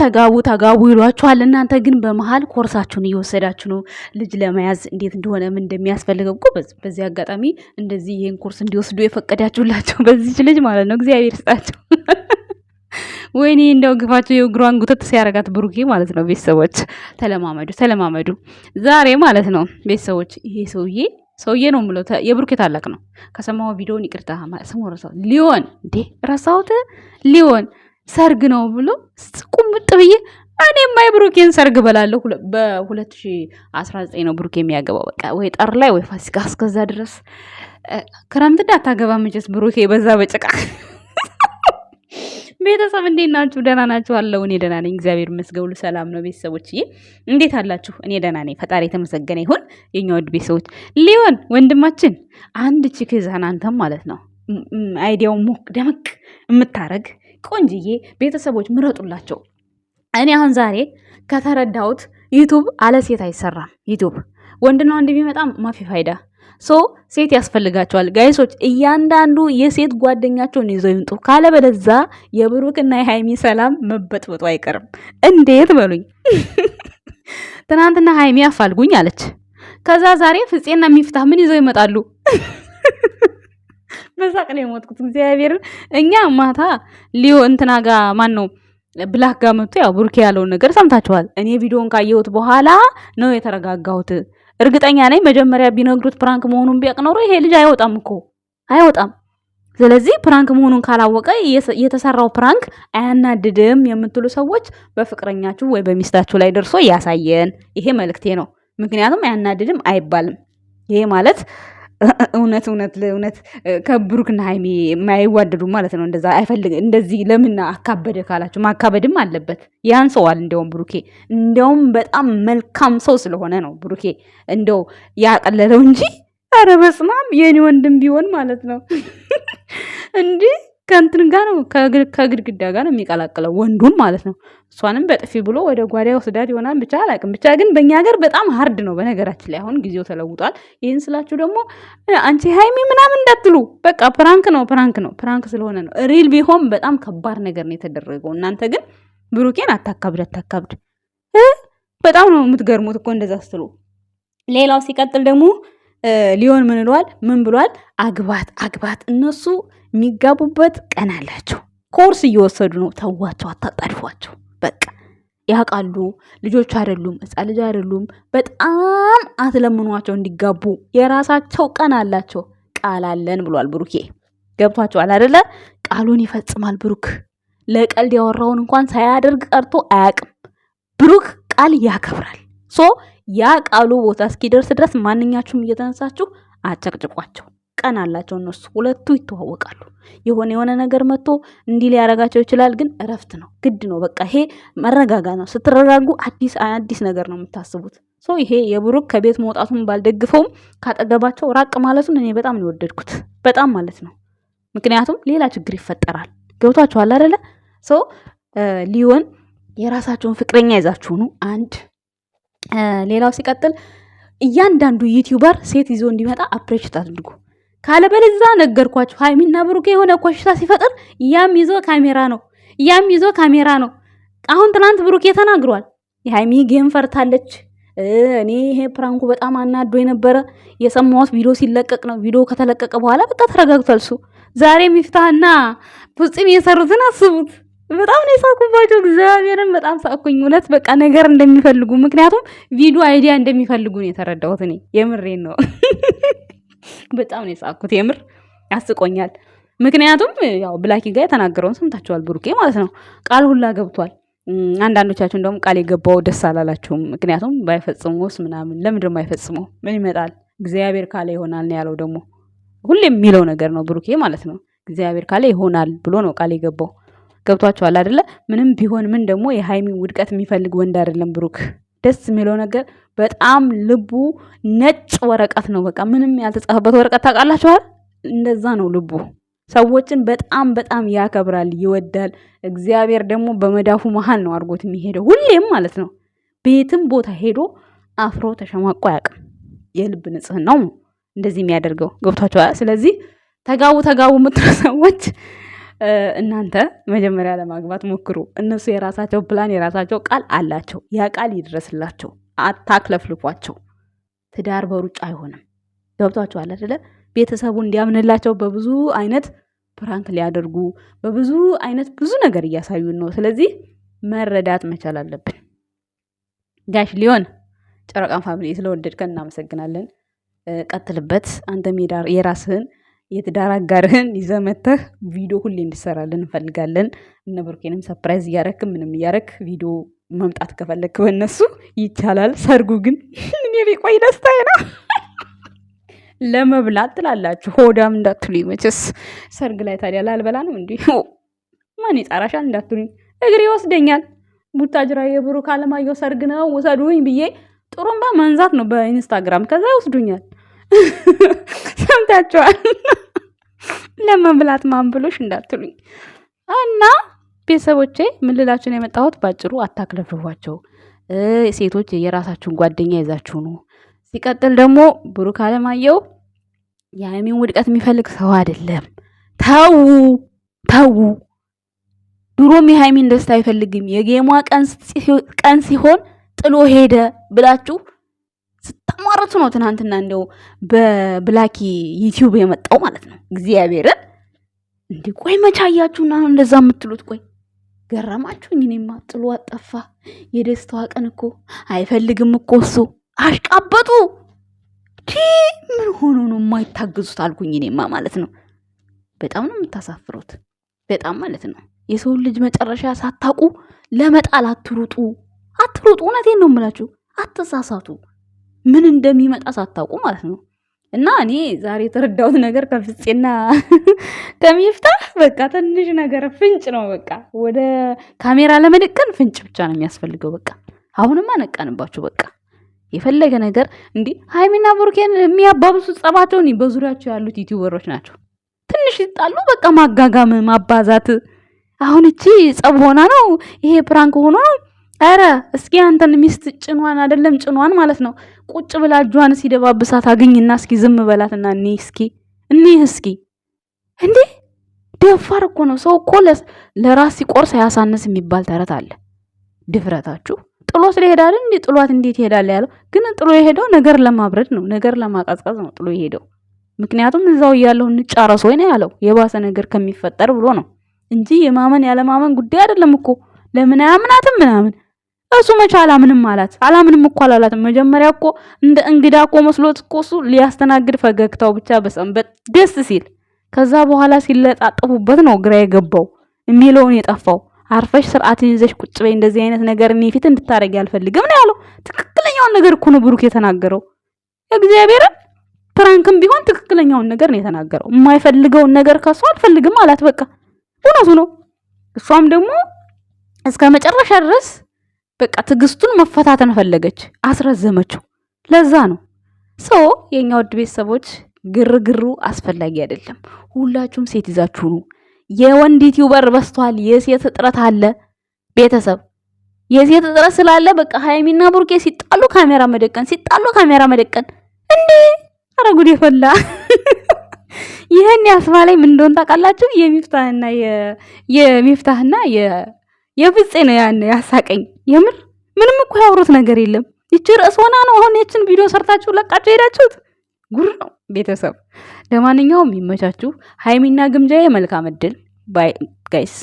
ተጋቡ ይሏችኋል። እናንተ ግን በመሃል ኮርሳችሁን እየወሰዳችሁ ነው፣ ልጅ ለመያዝ እንዴት እንደሆነ ምን እንደሚያስፈልገው እኮ። በዚህ አጋጣሚ እንደዚህ ይሄን ኮርስ እንዲወስዱ የፈቀዳችሁላቸው በዚች ልጅ ማለት ነው፣ እግዚአብሔር ይስጣቸው። ወይኔ እንደው ግፋቸው የእግሯን ጉተት ሲያረጋት ብሩኬ ማለት ነው። ቤተሰቦች ተለማመዱ ዛሬ ማለት ነው ቤተሰቦች። ይሄ ሰውዬ ነው የምለው የብሩኬ ታላቅ ነው። ከሰማው ቪዲዮን ይቅርታ ስሙ ረሳሁት። ሊዮን እንዴ ረሳሁት። ሊዮን ሰርግ ነው ብሎ ቁምጥ ብዬ እኔማ የብሩኬን ሰርግ በላለሁ። በ2019 ነው ብሩኬ የሚያገባው። በቃ ወይ ጠር ላይ ወይ ፋሲካ። እስከዛ ድረስ ክረምት እንዳታገባ መቼስ ብሩኬ በዛ በጭቃ። ቤተሰብ እንዴት ናችሁ? ደህና ናችሁ? አለው እኔ ደህና ነኝ፣ እግዚአብሔር ይመስገን፣ ሰላም ነው። ቤተሰቦችዬ እንዴት አላችሁ? እኔ ደህና ነኝ፣ ፈጣሪ የተመሰገነ ይሁን። የኛ ውድ ቤተሰቦች ሊዮን ወንድማችን አንድ ቺክ ይዘህን አንተም ማለት ነው አይዲያው ሞቅ ደመቅ የምታረግ ቆንጅዬ ቤተሰቦች ምረጡላቸው። እኔ አሁን ዛሬ ከተረዳሁት ዩቱብ አለ ሴት አይሰራም። ዩቱብ ወንድና ወንድ ቢመጣም ማፊ ፋይዳ ሴት ያስፈልጋቸዋል ጋይሶች። እያንዳንዱ የሴት ጓደኛቸውን ይዘው ይምጡ፣ ካለበለዛ የብሩክና የሃይሚ ሰላም መበጥበጡ አይቀርም። እንዴት በሉኝ። ትናንትና ሃይሚ አፋልጉኝ አለች። ከዛ ዛሬ ፍፄና የሚፍታህ ምን ይዘው ይመጣሉ? በሳቅ ነው የሞትኩት እግዚአብሔርን። እኛ ማታ ሊዮ እንትና ጋ ማን ነው ብላክ ጋር መጥቶ ያው ብሩኬ ያለውን ነገር ሰምታችኋል። እኔ ቪዲዮን ካየሁት በኋላ ነው የተረጋጋሁት። እርግጠኛ ነኝ መጀመሪያ ቢነግሩት ፕራንክ መሆኑን ቢያቅ ኖሮ ይሄ ልጅ አይወጣም እኮ አይወጣም። ስለዚህ ፕራንክ መሆኑን ካላወቀ የተሰራው ፕራንክ አያናድድም የምትሉ ሰዎች በፍቅረኛችሁ ወይ በሚስታችሁ ላይ ደርሶ ያሳየን። ይሄ መልእክቴ ነው። ምክንያቱም አያናድድም አይባልም። ይሄ ማለት እውነት ከብሩክና ሃይሚ የማይዋደዱ ማለት ነው። እንደዛ አይፈልግ እንደዚህ ለምን አካበደ ካላችሁ ማካበድም አለበት። ያን ሰዋል እንደውም ብሩኬ እንደውም በጣም መልካም ሰው ስለሆነ ነው ብሩኬ እንደው ያቀለለው እንጂ ኧረ በስመ አብ የኔ ወንድም ቢሆን ማለት ነው እንዴ ከእንትን ጋር ነው ከግድግዳ ጋር ነው የሚቀላቅለው ወንዱን ማለት ነው። እሷንም በጥፊ ብሎ ወደ ጓዳ ወስዳት ይሆናል ብቻ አላውቅም። ብቻ ግን በእኛ ሀገር በጣም ሀርድ ነው። በነገራችን ላይ አሁን ጊዜው ተለውጧል። ይህን ስላችሁ ደግሞ አንቺ ሃይሚ ምናምን እንዳትሉ፣ በቃ ፕራንክ ነው ፕራንክ ስለሆነ ነው። ሪል ቢሆን በጣም ከባድ ነገር ነው የተደረገው። እናንተ ግን ብሩኬን አታካብድ። በጣም ነው የምትገርሙት እኮ እንደዛ ስትሉ። ሌላው ሲቀጥል ደግሞ ሊዮን ምን ብሏል? አግባት እነሱ የሚጋቡበት ቀን አላቸው። ኮርስ እየወሰዱ ነው። ተዋቸው፣ አታጣድፏቸው። በቃ ያውቃሉ። ልጆች አይደሉም፣ ሕፃን ልጅ አይደሉም። በጣም አትለምኗቸው እንዲጋቡ። የራሳቸው ቀን አላቸው። ቃል አለን ብሏል ብሩኬ። ገብቷቸዋል አይደለ? ቃሉን ይፈጽማል ብሩክ። ለቀልድ ያወራውን እንኳን ሳያደርግ ቀርቶ አያውቅም። ብሩክ ቃል ያከብራል። ያ ቃሉ ቦታ እስኪደርስ ድረስ ማንኛችሁም እየተነሳችሁ አጨቅጭቋቸው። ቀን አላቸው እነሱ ሁለቱ ይተዋወቃሉ። የሆነ ነገር መጥቶ እንዲህ ሊያረጋቸው ይችላል፣ ግን እረፍት ነው፣ ግድ ነው። በቃ ይሄ መረጋጋ ነው። ስትረጋጉ አዲስ ነገር ነው የምታስቡት። ይሄ የብሩክ ከቤት መውጣቱን ባልደግፈውም ካጠገባቸው ራቅ ማለቱን እኔ በጣም ነው የወደድኩት፣ በጣም ማለት ነው። ምክንያቱም ሌላ ችግር ይፈጠራል። ገብቷችኋል አይደለ? ሊዮን የራሳቸውን ፍቅረኛ ይዛችሁ ነው አንድ። ሌላው ሲቀጥል እያንዳንዱ ዩቲዩበር ሴት ይዞ እንዲመጣ አፕሬሽት አድርጉ። ካለበለዛ ነገርኳችሁ፣ ሃይሚና ብሩኬ የሆነ ኮሽታ ሲፈጥር ያም ይዞ ካሜራ ነው። አሁን ትናንት ብሩኬ ተናግሯል። የሃይሚ ጌም ፈርታለች። እኔ ይሄ ፕራንኩ በጣም አናዶ የነበረ የሰማሁት ቪዲዮ ሲለቀቅ ነው። ቪዲዮ ከተለቀቀ በኋላ በቃ ተረጋግቷል እሱ። ዛሬ ሚፍታህና ፍጹም የሰሩትን አስቡት። በጣም ነው የሳኩባቸው። እግዚአብሔርን በጣም ሳኩኝ። እውነት በቃ ነገር እንደሚፈልጉ ምክንያቱም ቪዲዮ አይዲያ እንደሚፈልጉ ነው የተረዳሁት። እኔ የምሬን ነው። በጣም ነው የሳኩት። የምር ያስቆኛል። ምክንያቱም ያው ብላኪ ጋር የተናገረውን ሰምታችኋል። ብሩኬ ማለት ነው ቃል ሁላ ገብቷል። አንዳንዶቻችሁ እንደውም ቃል የገባው ደስ አላላችሁም። ምክንያቱም ባይፈጽሙስ ምናምን። ለምንድን ነው አይፈጽመው? ምን ይመጣል? እግዚአብሔር ካለ ይሆናል ነው ያለው። ደግሞ ሁሌም የሚለው ነገር ነው ብሩኬ ማለት ነው። እግዚአብሔር ካለ ይሆናል ብሎ ነው ቃል የገባው። ገብቷቸዋል አይደለ? ምንም ቢሆን ምን ደግሞ የሃይሚ ውድቀት የሚፈልግ ወንድ አይደለም ብሩክ። ደስ የሚለው ነገር በጣም ልቡ ነጭ ወረቀት ነው። በቃ ምንም ያልተጻፈበት ወረቀት ታውቃላችኋል? እንደዛ ነው ልቡ። ሰዎችን በጣም ያከብራል፣ ይወዳል። እግዚአብሔር ደግሞ በመዳፉ መሃል ነው አድርጎት የሚሄደው ሁሌም ማለት ነው። ቤትም ቦታ ሄዶ አፍሮ ተሸማቆ አያውቅም። የልብ ንጽህናው ነው እንደዚህ የሚያደርገው። ገብቷቸዋል? ስለዚህ ተጋቡ የምትሉ ሰዎች እናንተ መጀመሪያ ለማግባት ሞክሩ። እነሱ የራሳቸው ፕላን የራሳቸው ቃል አላቸው። ያ ቃል ይድረስላቸው። አታክለፍልፏቸው። ትዳር በሩጫ አይሆንም። ገብቷቸዋል አይደለ? ቤተሰቡ እንዲያምንላቸው በብዙ አይነት ፕራንክ ሊያደርጉ በብዙ አይነት ብዙ ነገር እያሳዩን ነው። ስለዚህ መረዳት መቻል አለብን። ጋሽ ሊሆን ጨረቃን ፋሚሊ ስለወደድከን እናመሰግናለን። ቀጥልበት። አንተም የራስህን የትዳር አጋርህን ይዘህ መተህ ቪዲዮ ሁሌ እንዲሰራልን እንፈልጋለን። እነ ብሩኬንም ሰፕራይዝ እያረክ ምንም እያረክ ቪዲዮ መምጣት ከፈለክ በእነሱ ይቻላል። ሰርጉ ግን እኔ ቢቆይ ደስታዬ ነው። ለመብላት ትላላችሁ፣ ሆዳም እንዳትሉኝ። መቼስ ሰርግ ላይ ታዲያ ላልበላ ነው እንዲህ ማን ይጣራሻል እንዳትሉኝ። እግሬ ይወስደኛል። ቡታጅራ የብሩክ አለማየሁ ሰርግ ነው ውሰዱኝ ብዬ ጥሩምባ መንዛት ነው በኢንስታግራም። ከዛ ይወስዱኛል። ሰምታችኋል። ለመብላት ማን ብሎሽ እንዳትሉኝ። እና ቤተሰቦቼ ምን ልላችሁ ነው የመጣሁት ባጭሩ፣ አታክለፍልፏቸው። ሴቶች የራሳችሁን ጓደኛ ይዛችሁ ነው። ሲቀጥል ደግሞ ብሩክ አለማየሁ የሃይሚን ውድቀት የሚፈልግ ሰው አይደለም። ተው። ድሮም የሃይሚን ደስታ አይፈልግም። የጌሟ ቀን ሲሆን ጥሎ ሄደ ብላችሁ ስታማረቱ ነው። ትናንትና እንደው በብላኪ ዩቲዩብ የመጣው ማለት ነው። እግዚአብሔርን እንዲህ ቆይ መቻያችሁና ነው እንደዛ የምትሉት? ቆይ ገረማችሁኝ። እኔማ ጥሎ አጠፋ። የደስታዋ ቀን እኮ አይፈልግም እኮ እሱ። አሽቃበጡ። ምን ሆኖ ነው የማይታገዙት አልኩኝ። እኔማ ማለት ነው በጣም ነው የምታሳፍሩት። በጣም ማለት ነው። የሰውን ልጅ መጨረሻ ሳታውቁ ለመጣል አትሩጡ። እውነቴን ነው የምላችሁ። አትሳሳቱ። ምን እንደሚመጣ ሳታውቁ ማለት ነው። እና እኔ ዛሬ የተረዳሁት ነገር ከፍፄና ከሚፍታህ በቃ ትንሽ ነገር ፍንጭ ነው። በቃ ወደ ካሜራ ለመደቀን ፍንጭ ብቻ ነው የሚያስፈልገው። በቃ አሁንማ ነቃንባችሁ። በቃ የፈለገ ነገር እንዲህ ሃይሚና ብሩኬን የሚያባብሱት ጸባቸውን በዙሪያቸው ያሉት ዩቲዩበሮች ናቸው። ትንሽ ይጣሉ በቃ ማጋጋም ማባዛት። አሁን እቺ ጸብ ሆና ነው ይሄ ፕራንክ ሆኖ ነው። ኧረ እስኪ አንተን ሚስት ጭኗን አይደለም ጭኗን ማለት ነው ቁጭ ብላ እጇን ሲደባብሳት አግኝና እስኪ ዝም በላትና እኒህ እስኪ እንዴ ደፋር እኮ ነው። ሰው እኮ ለራስ ሲቆርስ አያሳንስ የሚባል ተረት አለ። ድፍረታችሁ ጥሎ ስለሄዳል እንዴ ጥሏት እንዴት ይሄዳል ያለው ግን ጥሎ የሄደው ነገር ለማብረድ ነው፣ ነገር ለማቀዝቀዝ ነው ጥሎ የሄደው። ምክንያቱም እዛው እያለሁ እንጫረስ ወይ ነው ያለው የባሰ ነገር ከሚፈጠር ብሎ ነው እንጂ የማመን ያለማመን ጉዳይ አይደለም እኮ። ለምን አያምናትም ምናምን እሱ መቼ አላምንም አላት። አላምንም እኮ አላላትም። መጀመሪያ እኮ እንደ እንግዳ እኮ መስሎት እኮ እሱ ሊያስተናግድ ፈገግታው ብቻ በሰንበት ደስ ሲል፣ ከዛ በኋላ ሲለጣጠፉበት ነው ግራ የገባው የሚለውን የጠፋው። አርፈሽ ስርዓትን ይዘሽ ቁጭ በይ፣ እንደዚህ አይነት ነገር እኔ ፊት እንድታረጊ አልፈልግም ነው ያለው። ትክክለኛውን ነገር እኮ ነው ብሩክ የተናገረው። እግዚአብሔርን ፕራንክም ቢሆን ትክክለኛውን ነገር ነው የተናገረው። የማይፈልገውን ነገር ከሱ አልፈልግም አላት። በቃ እውነቱ ነው። እሷም ደግሞ እስከ መጨረሻ ድረስ በቃ ትዕግስቱን መፈታተን ፈለገች፣ አስረዘመችው። ለዛ ነው የኛ ውድ ቤተሰቦች ግርግሩ አስፈላጊ አይደለም። ሁላችሁም ሴት ይዛችሁ ነው። የወንድ ዩቲዩበር በስቷል፣ የሴት እጥረት አለ። ቤተሰብ የሴት እጥረት ስላለ በቃ ሃይሚና ብሩኬ ሲጣሉ ካሜራ መደቀን እንዴ! ኧረ ጉድ የፈላ ይሄን ያስባለኝ ምን እንደሆነ ታውቃላችሁ? የሚፍታህና የፍፄ ነው ያን ያሳቀኝ። የምር ምንም እኮ ያወሩት ነገር የለም። ይቺ ርዕስ ሆና ነው አሁን የችን ቪዲዮ ሰርታችሁ ለቃችሁ ሄዳችሁት። ጉር ነው ቤተሰብ። ለማንኛውም ይመቻችሁ። ሃይሚና ግምጃዬ መልካም እድል ባይ ጋይስ።